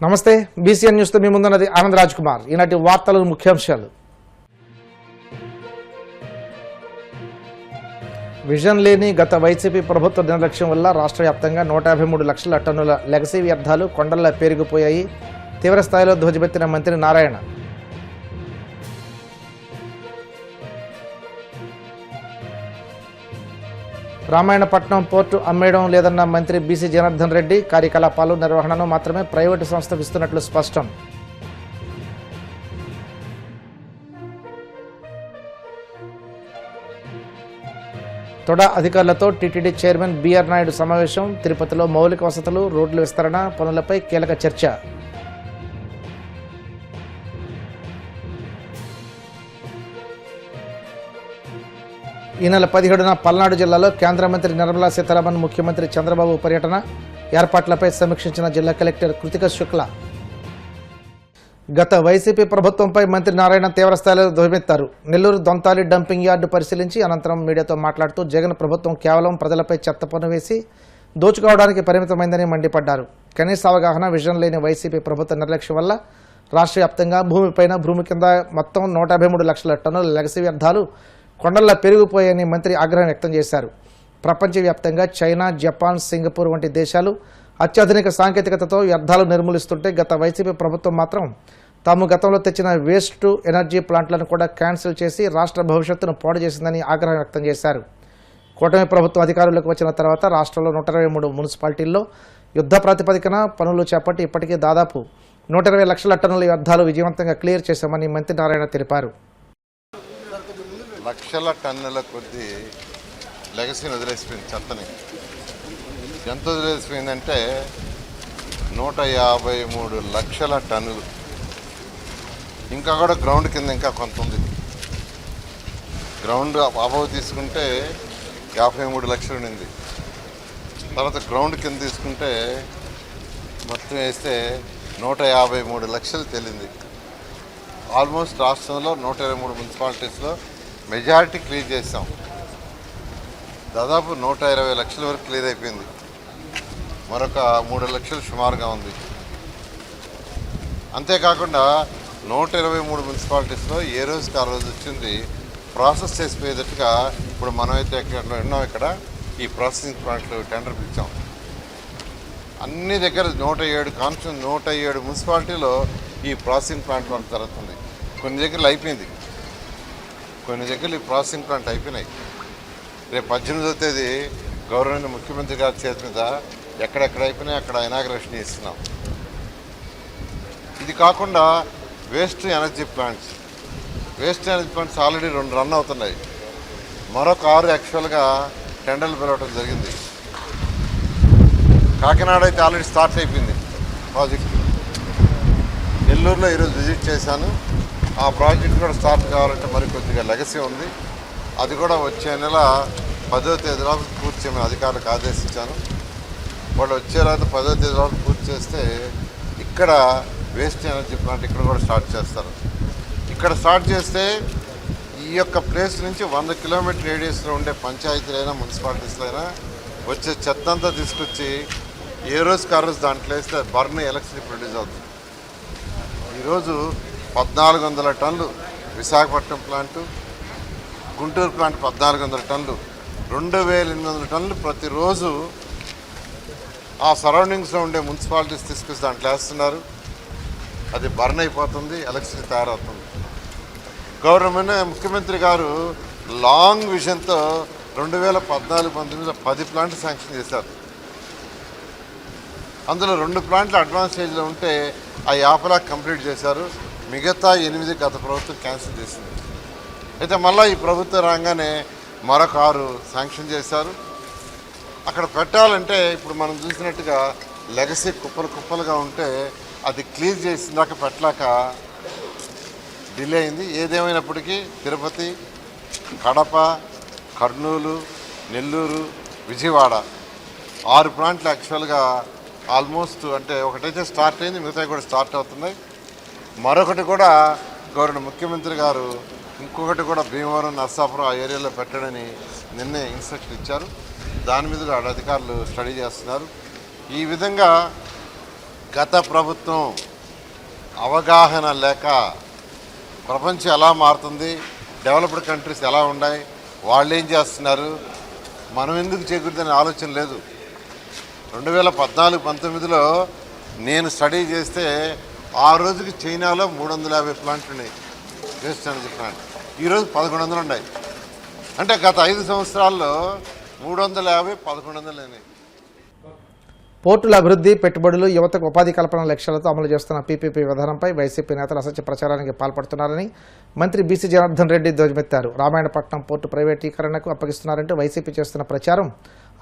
నమస్తే BCN news తో మీ ముందున్నది ఆనంద్ రాజ్ కుమార్. ఈనాటి వార్తల ముఖ్యాంశాలు. విజన్ లేని గత వైసీపీ ప్రభుత్వ నిర్లక్ష్యం వల్ల రాష్ట్ర వ్యాప్తంగా 153 లక్షల టన్నుల లెగసీ వ్యర్థాలు కొండల్లా పెరిగిపోయాయి. తీవ్ర స్థాయిలో ధ్వజమెత్తిన మంత్రి నారాయణ. రామాయణపట్నం పోర్టు అమ్మేయడం లేదన్న మంత్రి బీసీ జనార్దన్ రెడ్డి. కార్యకలాపాలు నిర్వహణను మాత్రమే ప్రైవేటు సంస్థకు ఇస్తున్నట్లు స్పష్టం. తొడ అధికారులతో టీటీడీ చైర్మన్ బీఆర్ నాయుడు సమావేశం. తిరుపతిలో మౌలిక వసతులు, రోడ్ల విస్తరణ పనులపై కీలక చర్చ. ఈ నెల 17న పల్నాడు జిల్లాలో కేంద్ర మంత్రి నిర్మలా సీతారామన్, ముఖ్యమంత్రి చంద్రబాబు పర్యటన. ఏర్పాట్లపై సమీక్షించిన జిల్లా కలెక్టర్ కృతిక శుక్లా. గత వైసీపీ ప్రభుత్వంపై మంత్రి నారాయణ తీవ్రస్థాయిలో ధ్వజమెత్తారు. నెల్లూరు దొంతాలి డంపింగ్ యార్డు పరిశీలించి అనంతరం మీడియాతో మాట్లాడుతూ జగన్ ప్రభుత్వం కేవలం ప్రజలపై చెత్త పన్ను వేసి దోచుకోవడానికి పరిమితమైందని మండిపడ్డారు. కనీస అవగాహన, విజన్ లేని వైసీపీ ప్రభుత్వ నిర్లక్ష్యం వల్ల రాష్ట్ర వ్యాప్తంగా భూమిపైన, భూమి కింద మొత్తం 153 లక్షల టన్నుల లెగసీ వ్యర్థాలు కొండల్లా పెరిగిపోయాయని మంత్రి ఆగ్రహం వ్యక్తం చేశారు. ప్రపంచవ్యాప్తంగా చైనా, జపాన్, సింగపూర్ వంటి దేశాలు అత్యాధునిక సాంకేతికతతో వ్యర్థాలు నిర్మూలిస్తుంటే గత వైసీపీ ప్రభుత్వం మాత్రం తాము గతంలో తెచ్చిన వేస్ట్ టు ఎనర్జీ ప్లాంట్లను కూడా క్యాన్సిల్ చేసి రాష్ట్ర భవిష్యత్తును పాడు చేసిందని ఆగ్రహం వ్యక్తం చేశారు. కూటమి ప్రభుత్వం అధికారులకు వచ్చిన తర్వాత రాష్ట్రంలో 123 మున్సిపాలిటీల్లో యుద్ధ ప్రాతిపదికన పనులు చేపట్టి ఇప్పటికే దాదాపు 120 లక్షల టన్నుల వ్యర్థాలు విజయవంతంగా క్లియర్ చేశామని మంత్రి నారాయణ తెలిపారు. లక్షల టన్నుల కొద్దీ లెగసీని వదిలేసిపోయింది. చెత్తని ఎంత వదిలేసిపోయిందంటే 153 లక్షల టన్నులు. ఇంకా కూడా గ్రౌండ్ కింద ఇంకా కొంత ఉంది. గ్రౌండ్ అబవ్ తీసుకుంటే 53 లక్షలు ఉండింది. తర్వాత గ్రౌండ్ కింద తీసుకుంటే మొత్తం వేస్తే 153 లక్షలు తేలింది. ఆల్మోస్ట్ రాష్ట్రంలో 123 మున్సిపాలిటీస్లో మెజారిటీ క్లియర్ చేసాం. దాదాపు 120 లక్షల వరకు క్లియర్ అయిపోయింది. మరొక 3 లక్షలు సుమారుగా ఉంది. అంతేకాకుండా 123 మున్సిపాలిటీస్లో ఏ రోజుకి ఆ రోజు వచ్చింది ప్రాసెస్ చేసిపోయేటట్టుగా ఇప్పుడు మనమైతే ఎక్కడ ఉన్నాం, ఇక్కడ ఈ ప్రాసెసింగ్ ప్లాంట్లు టెండర్ పిలిచాం. అన్ని దగ్గర 107 మున్సిపాలిటీలో ఈ ప్రాసెసింగ్ ప్లాంట్ వర్క్ జరుగుతుంది. కొన్ని దగ్గరలు అయిపోయింది, కొన్ని దగ్గరలు ఈ ప్రాసెసింగ్ ప్లాంట్ అయిపోయినాయి. రేపు 18వ తేదీ గౌరవనీయ ముఖ్యమంత్రి గారి చేతి మీద ఎక్కడెక్కడ అయిపోయినాయి అక్కడ ఇనాగ్రేషన్ చేస్తున్నాం. ఇది కాకుండా waste energy plants already 2 run అవుతున్నాయి. మరొక 6 యాక్చువల్గా టెండర్లు పిలవడం జరిగింది. కాకినాడ అయితే ఆల్రెడీ స్టార్ట్ అయిపోయింది ప్రాజెక్ట్. నెల్లూరులో ఈరోజు విజిట్ చేశాను. ఆ ప్రాజెక్ట్ కూడా స్టార్ట్ కావాలంటే మరి కొద్దిగా లెగసీ ఉంది. అది కూడా వచ్చే నెల 10వ తేదీ వరకు పూర్తి చేయమని అధికారులకు ఆదేశించాను. వాళ్ళు వచ్చే తర్వాత 10వ తేదీ వరకు పూర్తి చేస్తే ఇక్కడ వేస్ట్ ఎనర్జీ ప్లాంట్ ఇక్కడ కూడా స్టార్ట్ చేస్తారు. ఇక్కడ స్టార్ట్ చేస్తే ఈ యొక్క ప్లేస్ నుంచి 100 కిలోమీటర్ రేడియస్లో ఉండే పంచాయతీలైనా మున్సిపాలిటీస్లో అయినా వచ్చే చెత్త అంతా తీసుకొచ్చి ఏ రోజుకి ఆ రోజు దాంట్లో వేస్తే బర్న్ ఎలక్ట్రిసిటీ ప్రొడ్యూస్ అవుతుంది. ఈరోజు 1400 టన్నులు విశాఖపట్నం ప్లాంటు, గుంటూరు ప్లాంట్ 1400 టన్నులు, 2800 టన్నులు ప్రతిరోజు ఆ సరౌండింగ్స్లో ఉండే మున్సిపాలిటీస్ తీసుకొచ్చి దాంట్లో వేస్తున్నారు. అది బర్న్ అయిపోతుంది, ఎలక్ట్రిసిటీ తయారవుతుంది. గవర్నమెంట్ ముఖ్యమంత్రి గారు లాంగ్ విజన్తో 2014-19లో 10 ప్లాంట్లు శాంక్షన్ చేశారు. అందులో 2 ప్లాంట్లు అడ్వాన్స్ స్టేజ్లో ఉంటే ఆ 50 కంప్లీట్ చేశారు. మిగతా 8 గత ప్రభుత్వం క్యాన్సిల్ చేసింది. అయితే మళ్ళీ ఈ ప్రభుత్వం రాగానే మరొక 6 శాంక్షన్ చేశారు. అక్కడ పెట్టాలంటే ఇప్పుడు మనం చూసినట్టుగా లెగసీ కుప్పలుగా ఉంటే అది క్లియర్ చేసినాక పెట్టలేక డిలే అయింది. ఏదేమైనప్పటికీ తిరుపతి, కడప, కర్నూలు, నెల్లూరు, విజయవాడ 6 ప్లాంట్లు యాక్చువల్గా ఆల్మోస్ట్ అంటే ఒకటైతే స్టార్ట్ అయింది, మిగతా కూడా స్టార్ట్ అవుతున్నాయి. మరొకటి కూడా గవర్నర్ ముఖ్యమంత్రి గారు ఇంకొకటి కూడా భీమవరం, నర్సాపురం ఆ ఏరియాలో పెట్టడని నిన్నే ఇన్స్ట్రక్షన్ ఇచ్చారు. దాని మీద అధికారులు స్టడీ చేస్తున్నారు. ఈ విధంగా గత ప్రభుత్వం అవగాహన లేక ప్రపంచం ఎలా మారుతుంది, డెవలప్డ్ కంట్రీస్ ఎలా ఉన్నాయి, వాళ్ళు ఏం చేస్తున్నారు, మనం ఎందుకు చేకూరుదనే ఆలోచన లేదు. 2014-19లో నేను స్టడీ చేస్తే ఆ రోజుకి చైనాలో 350 ప్లాంట్లు ఉన్నాయి, వేస్ట్ ఎనర్జీ ప్లాంట్. ఈరోజు 1100 ఉన్నాయి. అంటే గత 5 సంవత్సరాల్లో 350, 1100 అయినాయి. పోర్టుల అభివృద్ధి, పెట్టుబడులు, యువతకు ఉపాధి కల్పన లక్ష్యాలతో అమలు చేస్తున్న పీపీపీ విధానంపై వైసీపీ నేతలు అసత్య ప్రచారానికి పాల్పడుతున్నారని మంత్రి బీసీ జనార్దన్ రెడ్డి ధ్వజమెత్తారు. రామాయణపట్నం పోర్టు ప్రైవేటీకరణకు అప్పగిస్తున్నారంటూ వైసీపీ చేస్తున్న ప్రచారం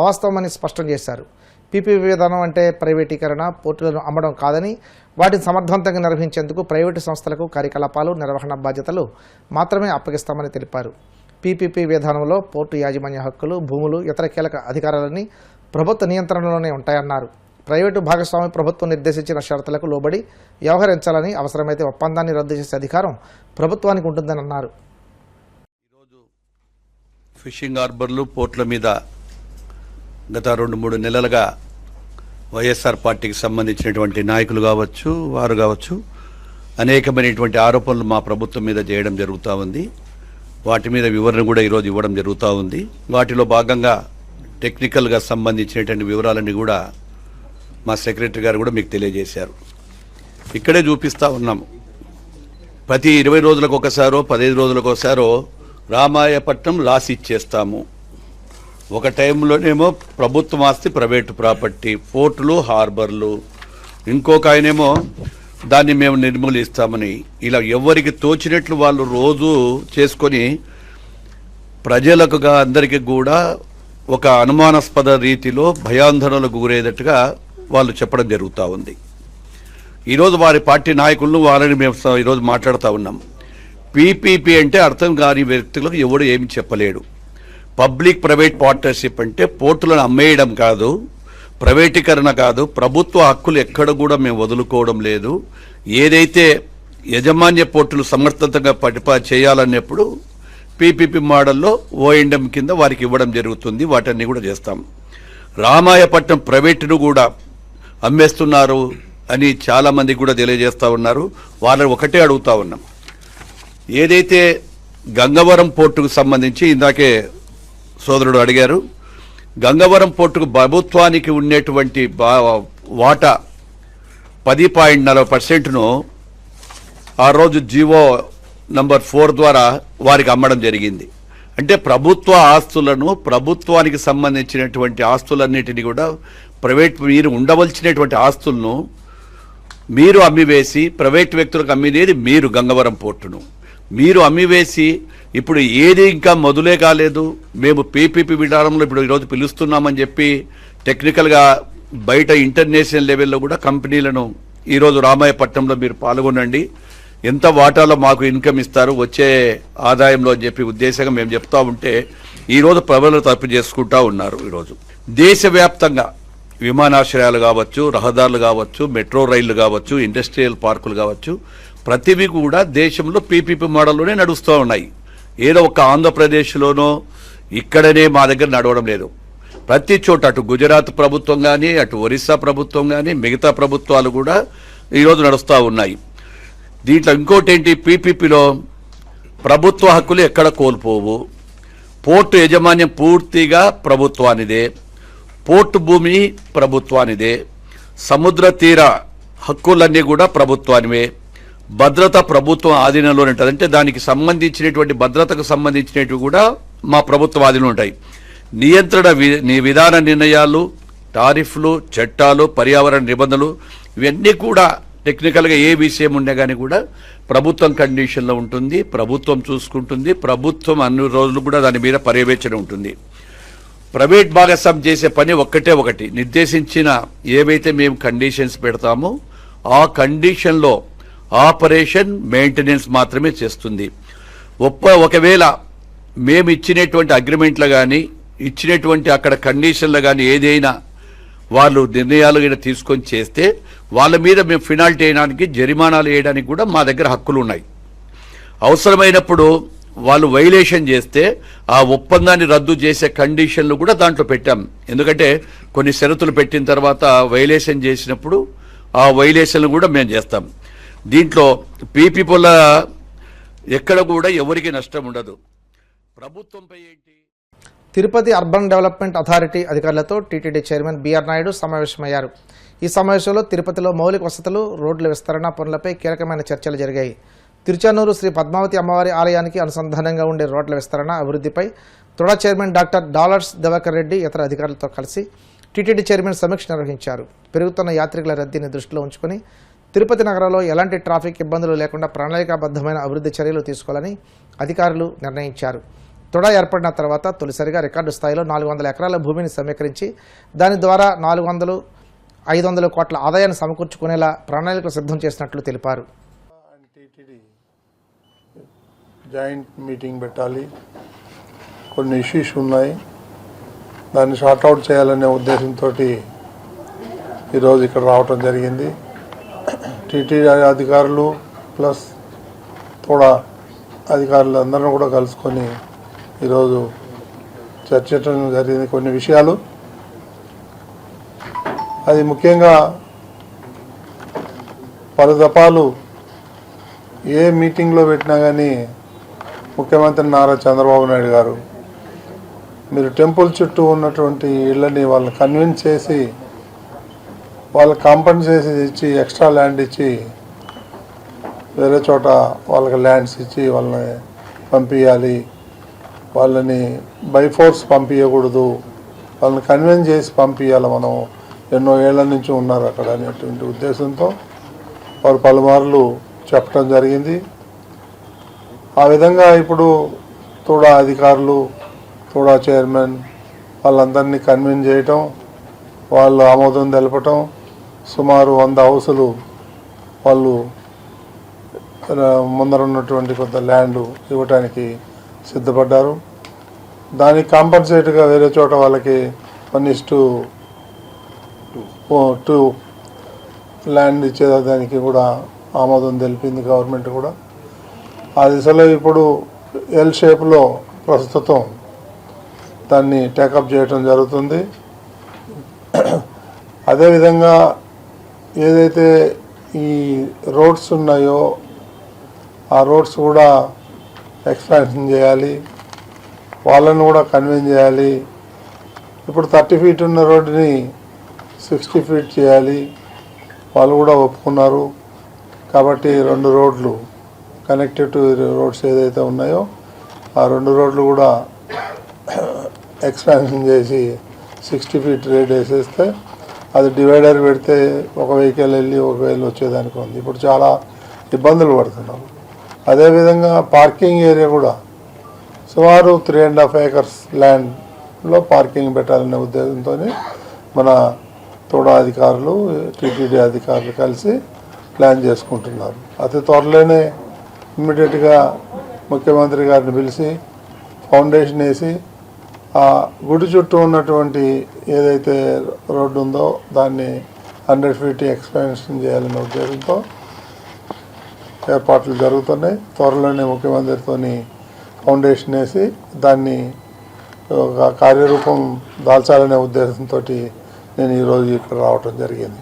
అవాస్తవమని స్పష్టం చేశారు. పీపీపీ విధానం అంటే ప్రైవేటీకరణ, పోర్టులను అమ్మడం కాదని, వాటిని సమర్థవంతంగా నిర్వహించేందుకు ప్రైవేటు సంస్థలకు కార్యకలాపాలు, నిర్వహణ బాధ్యతలు మాత్రమే అప్పగిస్తామని తెలిపారు. పీపీపీ విధానంలో పోర్టు యాజమాన్య హక్కులు, భూములు, ఇతర కీలక అధికారాలన్నీ ప్రభుత్వ నియంత్రణలోనే ఉంటాయన్నారు. ప్రైవేటు భాగస్వామి ప్రభుత్వం నిర్దేశించిన షరతులకు లోబడి వ్యవహరించాలని, అవసరమైతే ఒప్పందాన్ని రద్దు చేసే అధికారం ప్రభుత్వానికి ఉంటుందని అన్నారు. ఈరోజు ఫిషింగ్ హార్బర్లు, పోర్టుల మీద గత 2-3 నెలలుగా వైఎస్ఆర్ పార్టీకి సంబంధించినటువంటి నాయకులు కావచ్చు, వారు కావచ్చు, అనేకమైనటువంటి ఆరోపణలు మా ప్రభుత్వం మీద చేయడం జరుగుతూ ఉంది. వాటి మీద వివరణ కూడా ఈరోజు ఇవ్వడం జరుగుతూ ఉంది. వాటిలో భాగంగా టెక్నికల్గా సంబంధించినటువంటి వివరాలన్నీ కూడా మా సెక్రటరీ గారు కూడా మీకు తెలియజేశారు. ఇక్కడే చూపిస్తూ ఉన్నాము. ప్రతి 20 రోజులకు ఒకసారో 15 రోజులకు ఒకసారో రామాయపట్నం లాస్ ఇచ్చేస్తాము. ఒక టైంలోనేమో ప్రభుత్వం ఆస్తి ప్రైవేటు ప్రాపర్టీ, పోర్టులు, హార్బర్లు, ఇంకొక ఆయనేమో దాన్ని మేము నిర్మూలిస్తామని, ఇలా ఎవరికి తోచినట్లు వాళ్ళు రోజు చేసుకొని ప్రజలకు అందరికీ కూడా ఒక అనుమానాస్పద రీతిలో భయాందోళనకు గురయ్యేటట్టుగా వాళ్ళు చెప్పడం జరుగుతూ ఉంది. ఈరోజు వారి పార్టీ నాయకులను వాళ్ళని మేము ఈరోజు మాట్లాడుతూ ఉన్నాం. పీపీపీ అంటే అర్థం కాని వ్యక్తులకు ఎవడు ఏమి చెప్పలేడు. పబ్లిక్ ప్రైవేట్ పార్ట్నర్షిప్ అంటే పోర్టులను అమ్మేయడం కాదు, ప్రైవేటీకరణ కాదు, ప్రభుత్వ హక్కులు ఎక్కడ కూడా మేము వదులుకోవడం లేదు. ఏదైతే యజమాన్య పోర్టులు సమర్థవంతంగా చేయాలన్నప్పుడు పీపీపీ మోడల్లో ఓఎండ్ఎం కింద వారికి ఇవ్వడం జరుగుతుంది. వాటన్ని కూడా చేస్తాం. రామాయపట్నం ప్రైవేటును కూడా అమ్మేస్తున్నారు అని చాలామంది కూడా తెలియజేస్తూ ఉన్నారు. వాళ్ళని ఒకటే అడుగుతా ఉన్నాం. ఏదైతే గంగవరం పోర్టుకు సంబంధించి ఇందాకే సోదరుడు అడిగారు, గంగవరం పోర్టుకు ప్రభుత్వానికి ఉండేటువంటి వాటా 10.40%ను ఆ రోజు జీవో నంబర్ 4 ద్వారా వారికి అమ్మడం జరిగింది. అంటే ప్రభుత్వ ఆస్తులను, ప్రభుత్వానికి సంబంధించినటువంటి ఆస్తులన్నిటినీ కూడా మీరు ఉండవలసినటువంటి ఆస్తులను మీరు అమ్మివేసి, ప్రైవేట్ వ్యక్తులకు అమ్మినేది మీరు గంగవరం పోర్టును మీరు అమ్మివేసి, ఇప్పుడు ఏది ఇంకా మొదలే కాలేదు, మేము పీపీపీ విధానంలో ఇప్పుడు ఈరోజు పిలుస్తున్నామని చెప్పి టెక్నికల్గా బయట ఇంటర్నేషనల్ లెవెల్లో కూడా కంపెనీలను ఈరోజు రామాయపట్నంలో మీరు పాల్గొనండి, ఎంత వాటాలో మాకు ఇన్కమ్ ఇస్తారు వచ్చే ఆదాయంలో అని చెప్పి ఉద్దేశంగా మేము చెప్తా ఉంటే ఈరోజు ప్రజలు తప్పు చేసుకుంటా ఉన్నారు. ఈరోజు దేశవ్యాప్తంగా విమానాశ్రయాలు కావచ్చు, రహదారులు కావచ్చు, మెట్రో రైళ్లు కావచ్చు, ఇండస్ట్రియల్ పార్కులు కావచ్చు, ప్రతివి కూడా దేశంలో పీపీపీ మోడల్లోనే నడుస్తూ ఉన్నాయి. ఏదో ఒక ఆంధ్రప్రదేశ్లోనో ఇక్కడనే మా దగ్గర నడవడం లేదు. ప్రతి చోట అటు గుజరాత్ ప్రభుత్వం కానీ, అటు ఒరిస్సా ప్రభుత్వం కానీ, మిగతా ప్రభుత్వాలు కూడా ఈరోజు నడుస్తూ ఉన్నాయి. దీంట్లో ఇంకోటి ఏంటి, పీపీపీలో ప్రభుత్వ హక్కులు ఎక్కడ కోల్పోవు. పోర్టు యజమాన్యం పూర్తిగా ప్రభుత్వానిదే, పోర్టు భూమి ప్రభుత్వానిదే, సముద్ర తీర హక్కులన్నీ కూడా ప్రభుత్వానివే, భద్రత ప్రభుత్వం ఆధీనంలోనే ఉంటుంది. అంటే దానికి సంబంధించినటువంటి భద్రతకు సంబంధించినవి కూడా మా ప్రభుత్వ ఆధీనంలో ఉంటాయి. నియంత్రణ విధాన నిర్ణయాలు, టారిఫ్లు, చట్టాలు, పర్యావరణ నిబంధనలు ఇవన్నీ కూడా టెక్నికల్గా ఏ విషయం ఉండే కానీ కూడా ప్రభుత్వం కండిషన్లో ఉంటుంది, ప్రభుత్వం చూసుకుంటుంది, ప్రభుత్వం అన్ని రోజులు కూడా దాని మీద పర్యవేక్షణ ఉంటుంది. ప్రైవేట్ భాగస్వామ్యం చేసే పని ఒకటి నిర్దేశించిన ఏవైతే మేము కండిషన్స్ పెడతామో ఆ కండిషన్లో ఆపరేషన్ మెయింటెనెన్స్ మాత్రమే చేస్తుంది. ఒకవేళ మేము ఇచ్చినటువంటి అగ్రిమెంట్లు కానీ, ఇచ్చినటువంటి అక్కడ కండిషన్లు కానీ ఏదైనా వాళ్ళు నిర్ణయాలు కూడా తీసుకొని చేస్తే వాళ్ళ మీద మేము ఫినాల్టీ వేయడానికి, జరిమానాలు వేయడానికి కూడా మా దగ్గర హక్కులు ఉన్నాయి. అవసరమైనప్పుడు వాళ్ళు వైలేషన్ చేస్తే ఆ ఒప్పందాన్ని రద్దు చేసే కండిషన్లు కూడా దాంట్లో పెట్టాం. ఎందుకంటే కొన్ని షరతులు పెట్టిన తర్వాత వైలేషన్ చేసినప్పుడు ఆ వైలేషన్లు కూడా మేము చేస్తాం. దీంట్లో పీపీపుల ఎక్కడ కూడా ఎవరికి నష్టం ఉండదు. ప్రభుత్వంపై ఏంటి? తిరుపతి అర్బన్ డెవలప్మెంట్ అథారిటీ అధికారులతో టీటీడీ చైర్మన్ బీఆర్ నాయుడు సమావేశమయ్యారు. ఈ సమావేశంలో తిరుపతిలో మౌలిక వసతులు, రోడ్ల విస్తరణ పనులపై కీలకమైన చర్చలు జరిగాయి. తిరుచానూరు శ్రీ పద్మావతి అమ్మవారి ఆలయానికి అనుసంధానంగా ఉండే రోడ్ల విస్తరణ, అభివృద్ధిపై TUDA chairman doctor dollars Diwakar Reddy ఇతర అధికారులతో కలిసి టీటీడీ చైర్మన్ సమీక్ష నిర్వహించారు. పెరుగుతున్న యాత్రికుల రద్దీని దృష్టిలో ఉంచుకుని తిరుపతి నగరంలో ఎలాంటి ట్రాఫిక్ ఇబ్బందులు లేకుండా ప్రణాళికాబద్ధమైన అభివృద్ధి చర్యలు తీసుకోవాలని అధికారులు నిర్ణయించారు. తుడా ఏర్పడిన తర్వాత తొలిసారిగా రికార్డు స్థాయిలో 400 ఎకరాల భూమిని సమీకరించి దాని ద్వారా 400-500 కోట్ల ఆదాయాన్ని సమకూర్చుకునేలా ప్రణాళికలు సిద్ధం చేసినట్లు తెలిపారు. జాయింట్ మీటింగ్ పెట్టాలి, కొన్ని ఇష్యూస్ ఉన్నాయి, దాన్ని షార్ట్అవుట్ చేయాలనే ఉద్దేశంతో ఈరోజు ఇక్కడ రావటం జరిగింది. టీటీడీ అధికారులు ప్లస్ తుడా అధికారులు అందరం కూడా కలుసుకొని ఈరోజు చర్చించడం జరిగింది కొన్ని విషయాలు. అది ముఖ్యంగా పలు దఫాలు ఏ మీటింగ్లో పెట్టినా కానీ ముఖ్యమంత్రి నారా చంద్రబాబు నాయుడు గారు మీరు టెంపుల్ చుట్టూ ఉన్నటువంటి ఇళ్ళని వాళ్ళని కన్విన్స్ చేసి వాళ్ళకి కాంపన్సేషన్ ఇచ్చి ఎక్స్ట్రా ల్యాండ్ ఇచ్చి వేరే చోట వాళ్ళకి ల్యాండ్స్ ఇచ్చి వాళ్ళని పంపించాలి, వాళ్ళని బై ఫోర్స్ పంపించకూడదు, వాళ్ళని కన్విన్స్ చేసి పంపించాలి, మనం ఎన్నో ఏళ్ల నుంచి ఉన్నారు అక్కడ అనేటువంటి ఉద్దేశంతో వారు పలుమార్లు చెప్పడం జరిగింది. ఆ విధంగా ఇప్పుడు తుడా అధికారులు, తుడా చైర్మన్ వాళ్ళందరినీ కన్విన్స్ చేయటం, వాళ్ళు ఆమోదం తెలపటం, సుమారు 100 హౌసులు వాళ్ళు ముందర ఉన్నటువంటి కొంత ల్యాండ్ ఇవ్వటానికి సిద్ధపడ్డారు. దానికి కాంపన్సేట్గా వేరే చోట వాళ్ళకి 1:2 ల్యాండ్ ఇచ్చేదానికి కూడా ఆమోదం తెలిపింది గవర్నమెంట్ కూడా. ఆ దిశలో ఇప్పుడు ఎల్ షేప్లో ప్రస్తుతం దాన్ని టేకప్ చేయడం జరుగుతుంది. అదేవిధంగా ఏదైతే ఈ రోడ్స్ ఉన్నాయో ఆ రోడ్స్ కూడా ఎక్స్పాన్షన్ చేయాలి, వాళ్ళని కూడా కన్విన్స్ చేయాలి. ఇప్పుడు 30 ఫీట్ ఉన్న రోడ్డుని 60 ఫీట్ చేయాలి, వాళ్ళు కూడా ఒప్పుకున్నారు. కాబట్టి 2 రోడ్లు కనెక్టివ్ రోడ్స్ ఏదైతే ఉన్నాయో ఆ 2 రోడ్లు కూడా ఎక్స్పాన్షన్ చేసి 60 ఫీట్ రేట్ వేసేస్తే అది డివైడర్ పెడితే ఒక వెహికల్ వెళ్ళి ఒక వెహికల్ వచ్చేదానికి ఉంది. ఇప్పుడు చాలా ఇబ్బందులు పడుతున్నాం. అదేవిధంగా పార్కింగ్ ఏరియా కూడా సుమారు 3.5 acres ల్యాండ్లో పార్కింగ్ పెట్టాలనే ఉద్దేశంతో మన తుడా అధికారులు, టీటీడీ అధికారులు కలిసి ప్లాన్ చేసుకుంటున్నారు. అతి త్వరలోనే ఇమ్మీడియట్గా ముఖ్యమంత్రి గారిని పిలిచి ఫౌండేషన్ వేసి ఆ గుడి చుట్టూ ఉన్నటువంటి ఏదైతే రోడ్డు ఉందో దాన్ని 100 ఫీట్ ఎక్స్పాన్షన్ చేయాలనే ఉద్దేశంతో ఏర్పాట్లు జరుగుతున్నాయి. త్వరలోనే ముఖ్యమంత్రితో ఫౌండేషన్ వేసి దాన్ని ఒక కార్యరూపం దాల్చాలనే ఉద్దేశంతో నేను ఈరోజు ఇక్కడ రావటం జరిగింది.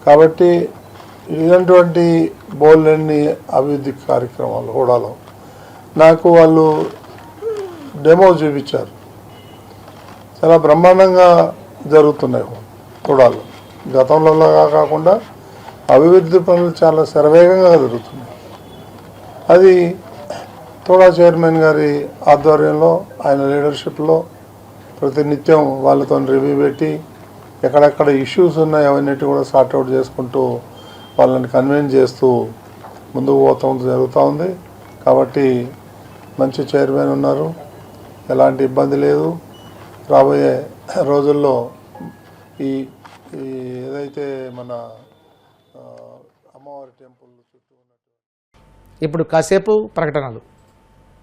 కాబట్టి ఇలాంటి బోల్డన్ని అభివృద్ధి కార్యక్రమాలు కూడాలో నాకు వాళ్ళు డెమో చూపించారు. చాలా బ్రహ్మాండంగా జరుగుతున్నాయి కూడాలు. గతంలో కాకుండా అభివృద్ధి పనులు చాలా శరవేగంగా జరుగుతున్నాయి. అది తుడా చైర్మన్ గారి ఆధ్వర్యంలో, ఆయన లీడర్షిప్లో ప్రతినిత్యం వాళ్ళతో రివ్యూ పెట్టి ఎక్కడెక్కడ ఇష్యూస్ ఉన్నాయి అవన్నిటి కూడా సార్ట్అవుట్ చేసుకుంటూ వాళ్ళని కన్విన్స్ చేస్తూ ముందుకు పోతూ జరుగుతూ ఉంది. కాబట్టి మంచి చైర్మన్ ఉన్నారు, ఎలాంటి ఇబ్బంది లేదు. రాబోయే రోజుల్లో ఈ ఏదైతే మన అమ్మవారి టెంపుల్ చుట్టూ ఇప్పుడు కాసేపు ప్రకటనలు.